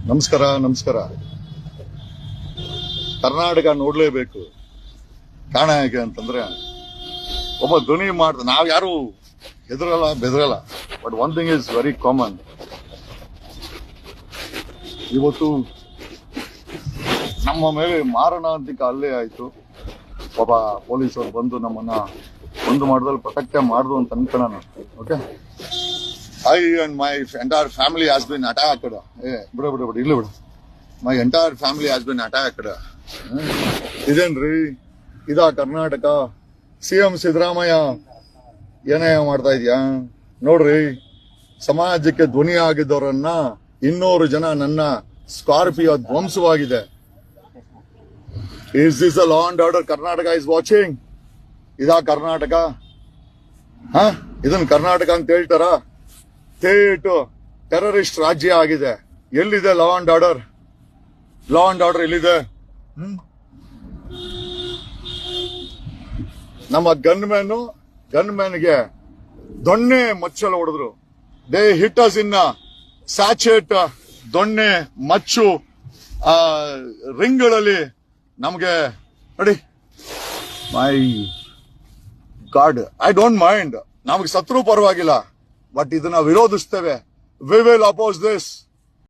ನಮಸ್ಕಾರ ನಮಸ್ಕಾರ. ಕರ್ನಾಟಕ ನೋಡ್ಲೇಬೇಕು. ಕಾರಣ ಹೇಗೆ ಅಂತಂದ್ರೆ, ಒಬ್ಬ ಧ್ವನಿ ಮಾಡ್ದ, ನಾವ್ ಯಾರು ಹೆದರಲ್ಲ ಬೆದರಲ್ಲ. But one thing is very common. ಇವತ್ತು ನಮ್ಮ ಮೇಲೆ ಮಾರಣಾಂತಿಕ ಹಲ್ಲೆ ಆಯ್ತು. ಒಬ್ಬ ಪೊಲೀಸರು ಬಂದು ನಮ್ಮನ್ನ ಒಂದು ಮಾಡಿದಲ್ಲಿ ಪ್ರೊಟೆಕ್ಟ್ ಮಾಡುದು ಅಂತ ಅನ್ಕೊಳ್ಳೋಣ. Okay, I and my entire family has been attacked. Bidu. My entire family has been attacked. ಇದೇನ್ರಿ ಇದಾ ಕರ್ನಾಟಕ? ಸಿಎಂ ಸಿದ್ದರಾಮಯ್ಯ ಏನೇ ಮಾಡ್ತಾ ಇದೀಯಾ ನೋಡ್ರಿ. ಸಮಾಜಕ್ಕೆ ಧ್ವನಿ ಆಗಿದ್ದವರನ್ನ 200 ಜನ ನನ್ನ Scorpio ಧ್ವಂಸವಾಗಿದೆ. Is this a law and order Karnataka is watching? ಇದಾ ಕರ್ನಾಟಕ? ಇದನ್ ಕರ್ನಾಟಕ ಅಂತ ಹೇಳ್ತಾರ? ಟೆರರಿಸ್ಟ್ ರಾಜ್ಯ ಆಗಿದೆ. ಎಲ್ಲಿದೆ law and order? Law and order ಎಲ್ಲಿದೆ? ನಮ್ಮ ಗನ್ಮ್ಯಾನ್ಗೆ ದೊಣ್ಣೆ ಮಚ್ಚಲು ಹೊಡೆದ್ರು. They hit us in sachet ದೊಣ್ಣೆ ಮಚ್ಚು ರಿಂಗ್ಗಳಲ್ಲಿ. ನಮ್ಗೆ ನೋಡಿ, my god, I don't mind. ನಮ್ಗೆ ಸತ್ರು ಪರವಾಗಿಲ್ಲ, ಬಟ್ ಇದನ್ನ ವಿರೋಧಿಸ್ತೇವೆ. We will oppose this.